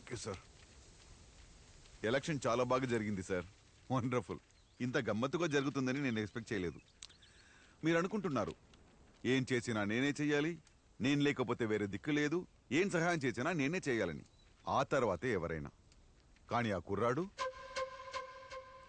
Thank you sir. Election చాలా బాగా జరిగింది సార్. వండర్ఫుల్. ఇంత గమ్మత్తుగా జరుగుతుందని నేను ఎక్స్పెక్ట్ చేయలేదు. మీరు అనుకుంటున్నారు ఏం చేసినా నేనే చెయ్యాలి, నేను లేకపోతే వేరే దిక్కు లేదు, ఏం సహాయం చేసినా నేనే చేయాలని. ఆ తర్వాతే ఎవరైనా. కానీ ఆ కుర్రాడు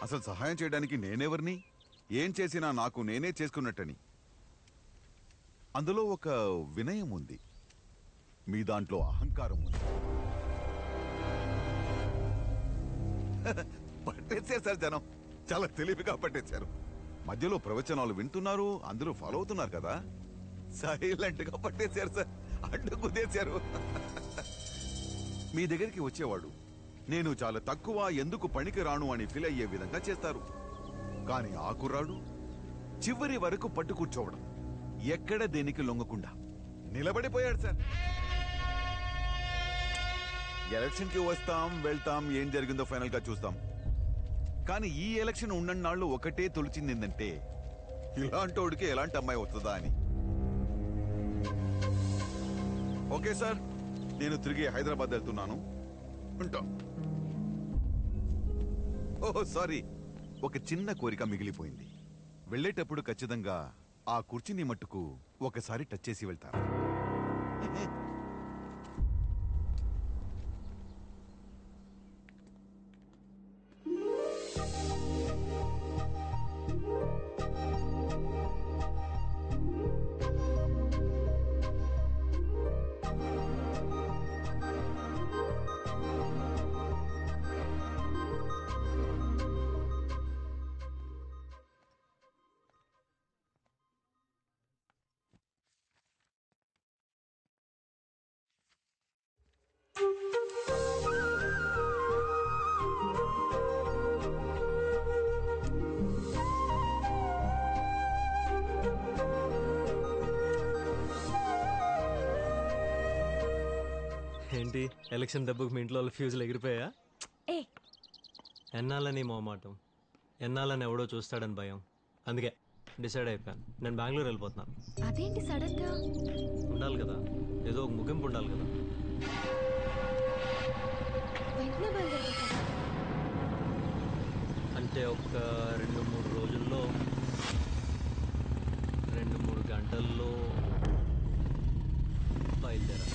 అసలు సహాయం చేయడానికి నేనెవరిని, ఏం చేసినా నాకు నేనే చేసుకున్నట్టని. అందులో ఒక వినయం ఉంది, మీ దాంట్లో అహంకారం ఉంది. పట్టేశారు సార్ జనం, చాలా తెలివిగా పట్టేశారు. మధ్యలో ప్రవచనాలు వింటున్నారు, అందులో ఫాలో అవుతున్నారు కదా, సైలెంట్ గా పట్టేశారు సార్, అడ్డు కుదేశారు. మీ దగ్గరికి వచ్చేవాడు నేను చాలా తక్కువ, ఎందుకు పనికి రాను అని ఫీల్ అయ్యే విధంగా చేస్తారు. కానీ ఆ కుర్రాడు చివరి వరకు పట్టు కూర్చోవడం, ఎక్కడ దేనికి లొంగకుండా నిలబడిపోయాడు సార్. ఎలక్షన్ కి వస్తాం వెళ్తాం, ఏం జరిగిందో ఫైనల్ గా చూస్తాం. కానీ ఈ ఎలక్షన్ ఉన్నన్నాళ్ళు ఒకటే తొలిచింది ఏంటంటే, ఇలాంటోడికి ఎలాంటి అమ్మాయి వస్తుందా అని. ఓకే సార్, నేను తిరిగి హైదరాబాద్ వెళ్తున్నాను, ఉంటాం. ఓహో సారీ, ఒక చిన్న కోరిక మిగిలిపోయింది. వెళ్ళేటప్పుడు ఖచ్చితంగా ఆ కుర్చీని మట్టుకు ఒకసారి టచ్ చేసి వెళ్తారు. ఏంటి ఎలక్షన్ దెబ్బకు మీ ఇంట్లో ఫ్యూజులు ఎగిరిపోయా? ఎన్నాలని మొహమాటం, ఎన్నాలని ఎవడో చూస్తాడని భయం, అందుకే డిసైడ్ అయిపోయాను, నేను బెంగళూరు వెళ్ళిపోతున్నాను. అదేంటి సడన్ గా? ఉండాలి కదా, ఏదో ఒక ముగింపు ఉండాలి కదా. అంటే ఒక 2-3 రోజుల్లో, 2-3 గంటల్లో బయలుదేరా.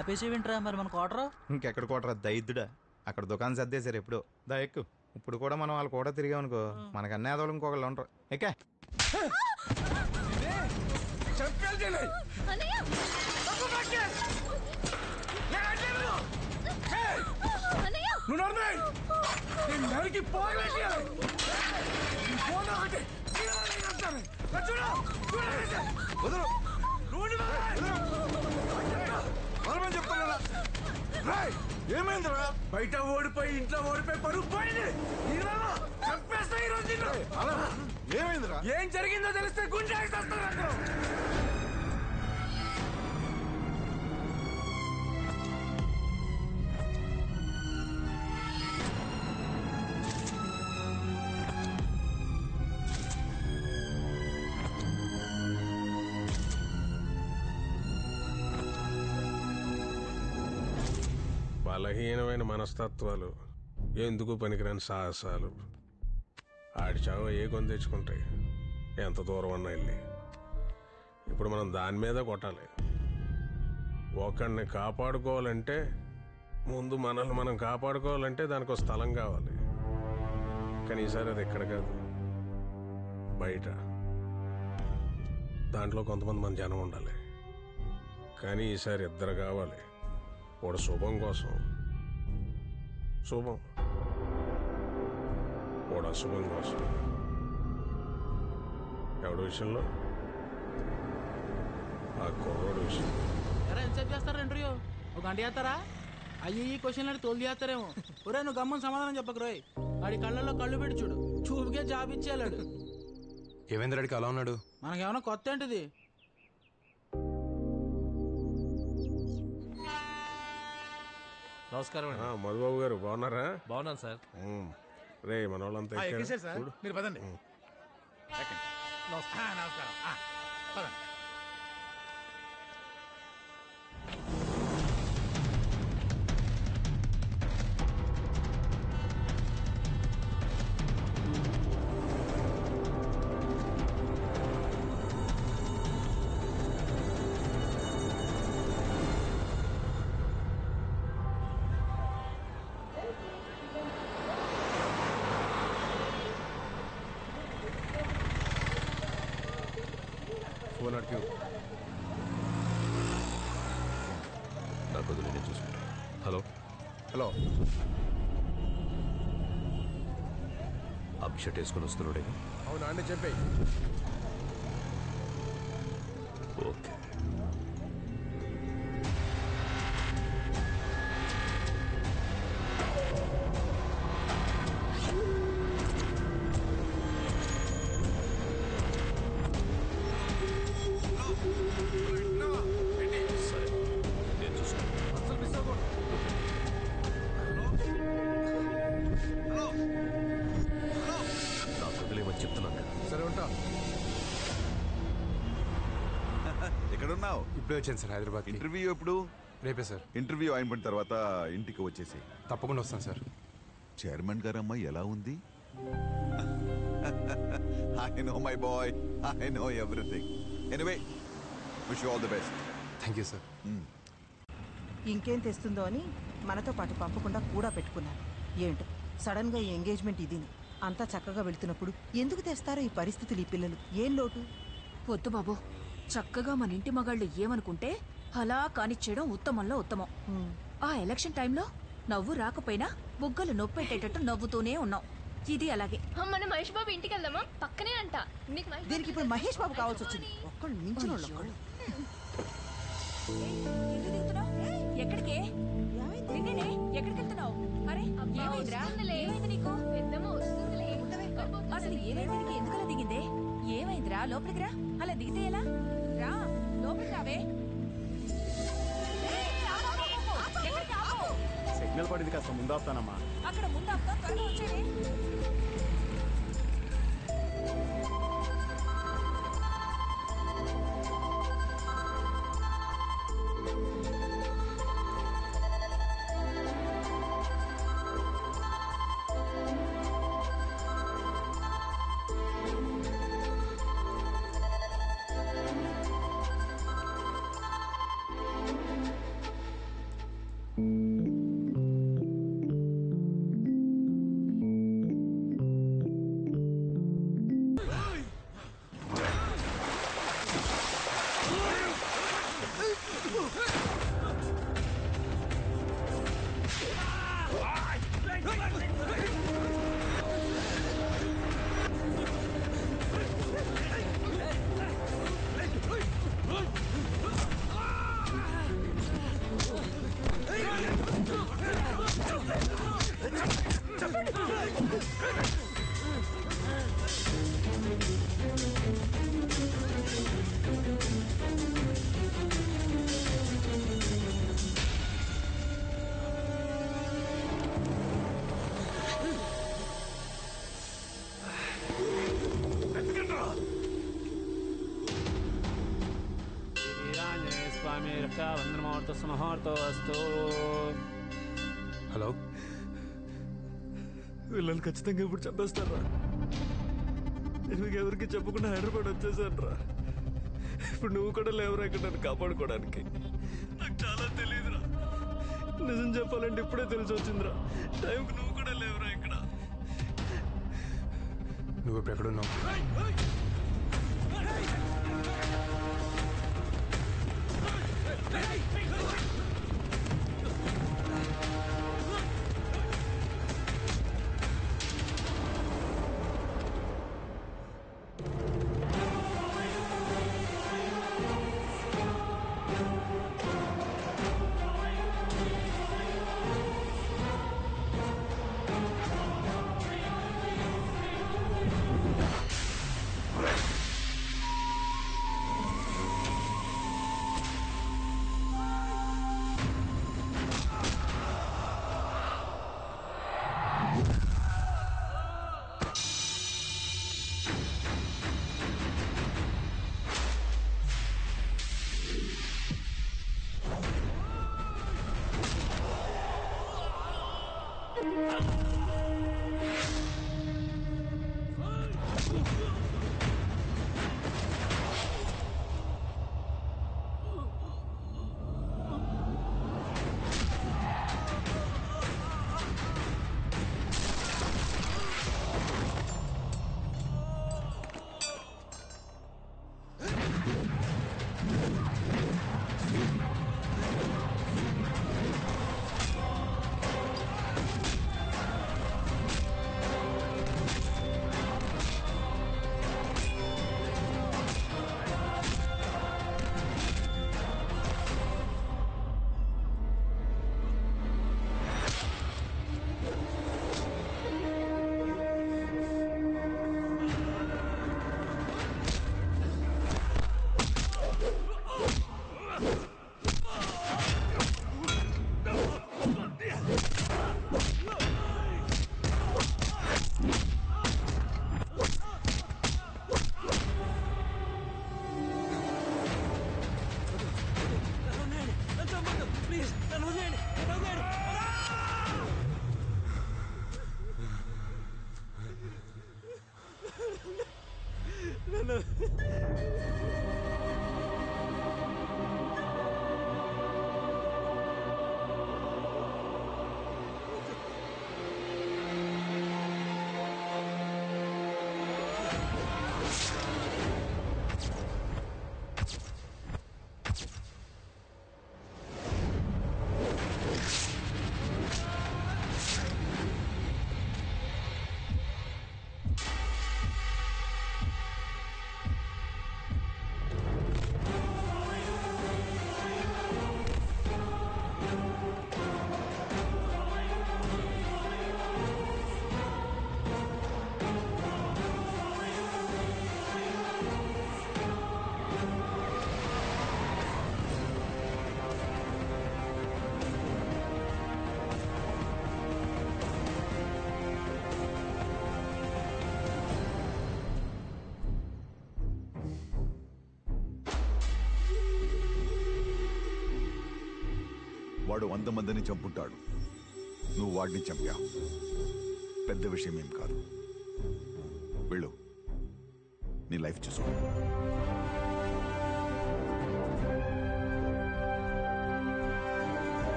ఆపేసేవింట్రా మరి మన కోటరు? ఇంకెక్కడ కోటరా దైద్యుడా, అక్కడ దుకాణం సర్దేశారు ఎప్పుడు. దా ఎక్కు. ఇప్పుడు కూడా మనం వాళ్ళు కూడా తిరిగామనుకో, మనకు అన్ని ఆదోళం ఇంకొకళ్ళు ఉంటారు. ఎక్కా ఏమైందిరా? బయట ఓడిపోయి ఇంట్లో ఓడిపోయి పరుగు పోయింది. ఏమైందిరా? ఏం జరిగిందో తెలిస్తే గుండె ఆగిస్తారు. బలహీనమైన మనస్తత్వాలు, ఎందుకు పనికిరాని సాహసాలు, ఆడి చావ ఏ కొని తెచ్చుకుంటాయి ఎంత దూరం అన్నా వెళ్ళి. ఇప్పుడు మనం దాని మీద కొట్టాలి. ఒకడిని కాపాడుకోవాలంటే ముందు మనల్ని మనం కాపాడుకోవాలంటే దానికి ఒక స్థలం కావాలి. కానీ ఈసారి అది ఎక్కడ కాదు, బయట. దాంట్లో కొంతమంది మన జనం ఉండాలి. కానీ ఈసారి ఇద్దరు కావాలి. వాడు శుభం కోసం, శుభం వాడు అశుభం కోసం ఎవడి విషయంలో ఆ కుర్రోడు విషయం ఎరా ఎంతసేపు చేస్తారా ఇంటర్వ్యూ ఒక గంట చేస్తారా అయ్యి ఈ క్వశ్చన్లు తోలు చేస్తారేమో ఒరే నువ్వు గమ్మని సమాధానం చెప్పకు రోయ్ వాడి కళ్ళల్లో కళ్ళు పెట్టి చూడు చూపుకే జాబ్ ఇచ్చేయాడు ఏవేంద్రడికి అలా ఉన్నాడు? మనకేమన్నా కొత్త ఏంటిది నమస్కారం అండి. మధుబాబు గారు బాగున్నారా? బాగున్నాను సార్. రే మన వాళ్ళంతా ఎక్కారా? చూడు. మీరు పదండి. నమస్కారం. పదండి. ఫోన్ అడిగి నాకు వదిలి నేను చూసుకుంటాను. హలో హలో అభిషేక్ వేసుకొని వస్తున్నాడే. అవునా అండి చెప్పే. ఓకే సరే నేను చూసుకుంటాను. నాకు వదిలేమని చెప్తున్నాను కదా. సరే ఉంటా. ఎక్కడున్నావు? ఇప్పుడే వచ్చాను సార్ హైదరాబాద్. ఇంటర్వ్యూ ఎప్పుడు? రేపే సార్. ఇంటర్వ్యూ అయిపోయిన తర్వాత ఇంటికి వచ్చేసి. తప్పకుండా వస్తాను సార్. చైర్మన్ గారు అమ్మాయి ఎలా ఉంది? I know my boy, I know everything. Anyway wish you all the best. Thank you sir. ఇంకేం తెస్తుందో అని మనతో పాటు పంపకుండా కూడా పెట్టుకున్నాను. ఏంటో సడన్ గా ఈ ఎంగేజ్మెంట్ ఇదిని అంతా చక్కగా వెళ్తున్నప్పుడు ఎందుకు తెస్తారో ఈ పరిస్థితులు? ఈ పిల్లలు ఏం లోటు? వద్దు బాబు, చక్కగా మన ఇంటి మగాళ్ళు ఏమనుకుంటే అలా కానిచ్చేయడం ఉత్తమంలో ఉత్తమం. ఆ ఎలక్షన్ టైంలో నవ్వు రాకపోయినా బుగ్గలు నొప్పెట్టేటట్టు నవ్వుతూనే ఉన్నాం. ఇది అలాగే. మన మహేష్ బాబు ఇంటికి వెళ్దామా? పక్కనే అంట. దీనికి ఇప్పుడు మహేష్ బాబు కావాల్సి వచ్చింది. ఒక్కళ్ళు మించిన వాళ్ళు ఒక్కళ్ళు. ఎక్కడికే? నిన్నేనే ఎక్కడికి వెళ్తున్నావు? అరే ఏమైందిరా? ఏమైంది నీకు? అసలు ఏమైంది నీకు? ఎందుకలా దిగిందే? ఏమైందిరా? లోపలికి రా. అలా దిగితే ఎలా రా? లోపలికి రావే. సిగ్నల్ పడింది, కాస్త ముందు ఆపుతానమ్మా. అక్కడ ముందు ఆపుతా, త్వరగా వచ్చేవే. హలో, వీళ్ళని ఖచ్చితంగా ఇప్పుడు చంపేస్తారా? ఎవరికి చెప్పకుండా హైదరాబాద్ వచ్చేసాను రా. ఇప్పుడు నువ్వు కూడా లేవరా ఇక్కడ నన్ను కాపాడుకోవడానికి? నాకు చాలా తెలియదురా. నిజం చెప్పాలంటే ఇప్పుడే తెలిసి వచ్చిందిరా. టైంకి నువ్వు కూడా లేవరా ఇక్కడ. నువ్వు ఇప్పుడు ఎక్కడున్నావు? వాడు 100 మందిని చంపుంటాడు. నువ్వు వాడిని చంపావు. పెద్ద విషయం ఏం కాదు. వెళ్ళు, నీ లైఫ్ చూసుకో.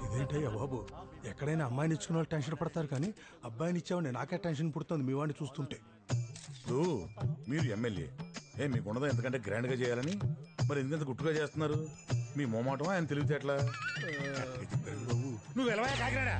ఇదేంటయ్యా బాబు, ఎక్కడైనా అమ్మాయిని ఇచ్చుకున్న వాళ్ళు టెన్షన్ పడతారు, కానీ అబ్బాయిని ఇచ్చామని నాకే టెన్షన్ పుడుతుంది మీ వాడిని చూస్తుంటే. ఇప్పుడు మీరు ఎమ్మెల్యే, మీకున్నదో ఎంతకంటే గ్రాండ్గా చేయాలని, మరి ఎందుకంత గుట్టుగా చేస్తున్నారు? మీ మోమాటమా ఆయన తెలివితేటలా? నువ్వు వెళ్ళవా కాకినాడ?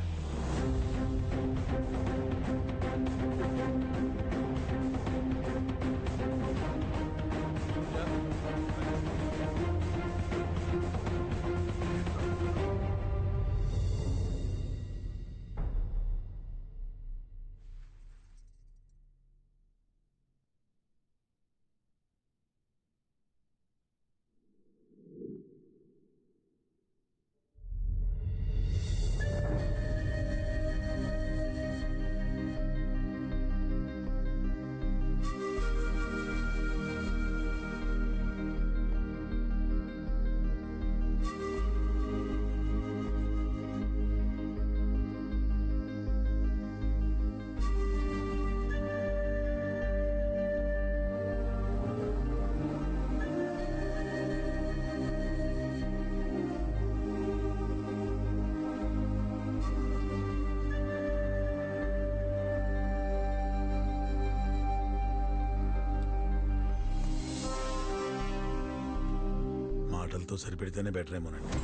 మాటలతో సరిపెడితేనే బెటర్ ఏమోనండి.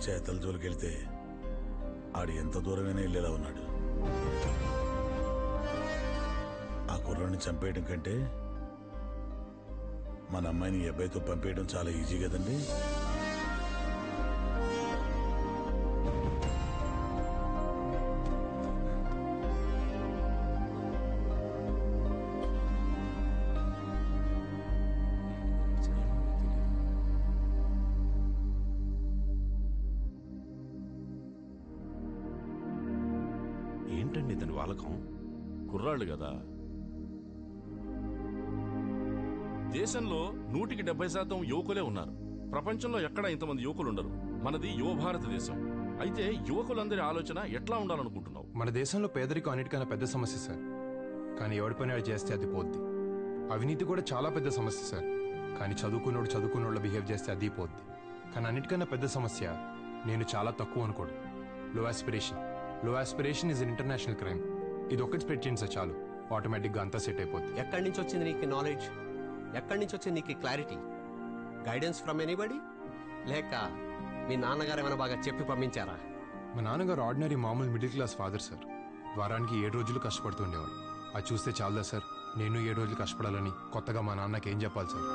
చేతల జోలికి వెళ్తే ఆడు ఎంత దూరమైనా వెళ్ళేలా ఉన్నాడు. ఆ కుర్రాన్ని చంపేయడం కంటే మన అమ్మాయిని ఈ అబ్బాయితో పంపేయడం చాలా ఈజీ కదండి. ఏంటండి ఇతని వాలకం? కుర్రాళ్ళు కదా. దేశంలో 100% యువకులే ఉన్నారు. ప్రపంచంలో ఎక్కడ ఇంతమంది యువకులు ఉండరు. మనది యువ భారతదేశం. అయితే యువకులందరి ఆలోచన ఎట్లా ఉండాలనుకుంటున్నావు? మన దేశంలో పేదరికం అన్నిటికన్నా పెద్ద సమస్య సార్, కానీ ఎవడి పని వాడు చేస్తే అది పోద్ది. అవినీతి కూడా చాలా పెద్ద సమస్య సార్, కానీ చదువుకున్నోళ్ళు బిహేవ్ చేస్తే అది పోద్ది. కానీ అన్నిటికన్నా పెద్ద సమస్య నేను చాలా తక్కువ అనుకోడు, లో ఆస్పిరేషన్. లో aspiration is an international crime. ఇది ఒక్కటి స్ప్రెడ్ చేయండి సార్, చాలు, ఆటోమేటిక్గా అంతా సెట్ అయిపోద్ది. ఎక్కడి నుంచి వచ్చింది నీకు నాలెడ్జ్? ఎక్కడి నుంచి వచ్చింది నీకు క్లారిటీ? గైడెన్స్ ఫ్రమ్ ఎనీబడి, లేక మీ నాన్నగారు ఏమైనా బాగా చెప్పి పంపించారా? మా నాన్నగారు ఆర్డినరీ మామూలు మిడిల్ క్లాస్ ఫాదర్ సార్. వారానికి 7 రోజులు కష్టపడుతూ ఉండేవాడు. అది చూస్తే చాలదా సార్, నేను 7 రోజులు కష్టపడాలని కొత్తగా మా నాన్నకి ఏం చెప్పాలి సార్?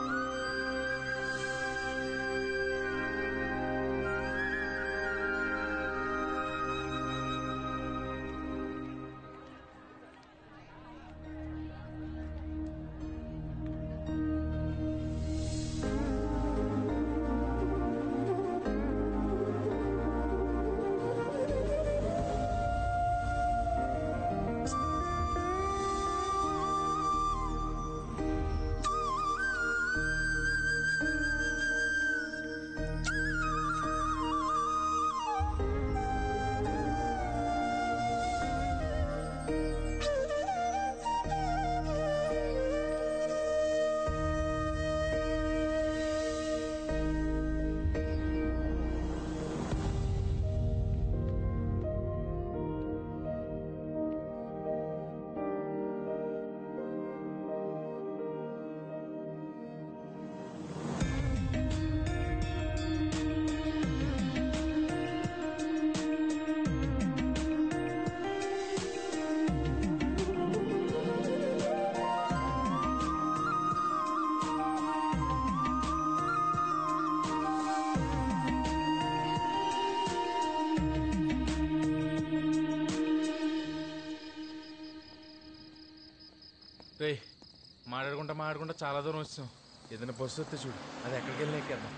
మాట్లాడుకుంటా చాలా దూరం వచ్చాం. ఏదైనా బస్సు వస్తే చూడు, అది ఎక్కడికి వెళ్ళినా ఎక్కేద్దాం.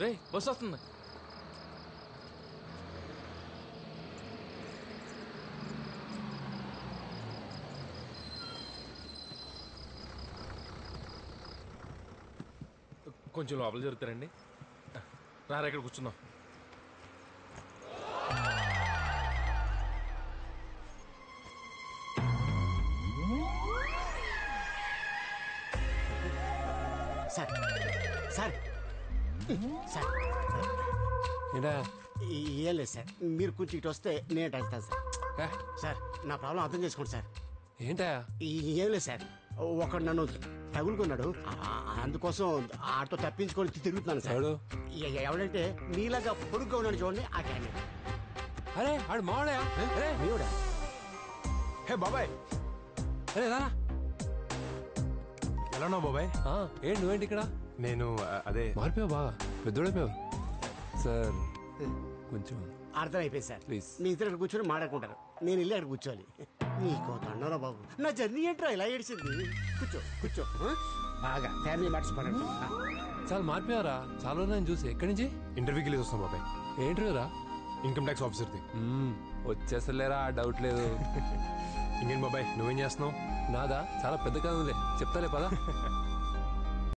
రే బస్సు వస్తుంది. కొంచెం లోపల జరుగుతారండి. రారా ఇక్కడ కూర్చుందాం. సార్ సార్ సార్ ఏంటా? ఏం లేదు సార్, మీరు కొంచెం ఇటు వస్తే నేను వెళ్తాను సార్. సార్ నా ప్రాబ్లం అర్థం చేసుకోండి సార్. ఏంటా? ఏం లేదు సార్, ఒకడు నన్ను తగులుకున్నాడు, అందుకోసం ఆటో తప్పించుకొని తిరుగుతున్నాను సార్. ఎవడంటే మీలాగా పొడుగ్గా ఉన్నాడు చూడండి, ఆ క్యాండిడేట్. అరే ఆడు మావాడయా? మీవుడా? హే బాబాయ్, అరే రారా. ఎలా ఉన్నావు బాబాయ్? ఏంటి నువ్వేంటి ఇక్కడ? నేను అదే మారిపోయావు, బాగా పెద్దోడైపోయావు. సార్ కొంచెం అర్థమైపోయింది సార్. ప్లీజ్ మీ ఇద్దరు ఇక్కడ కూర్చొని మాట్లాడుకుంటారు, నేను వెళ్ళి అక్కడ కూర్చోవాలి. నీకో తండరా బాబు, నా జర్నీ ఏంట్రా ఇలా ఏడిచింది. కూర్చో కూర్చో, బాగా ఫ్యామిలీ మ్యాటర్స్ పడండి. చాలా మారిపోయారా? చాలా నేను చూసి. ఎక్కడి నుంచి? ఇంటర్వ్యూకి వెళ్ళి వస్తాం బాబాయ్. ఏంటి రా? ఇన్కమ్ ట్యాక్స్ ఆఫీసర్ది. వచ్చేసలేరా, డౌట్ లేదు. ఇంకేం బాబాయ్, నువ్వేం చేస్తున్నావు? నాదా చాలా పెద్ద కథలే, చెప్తాలే పదా.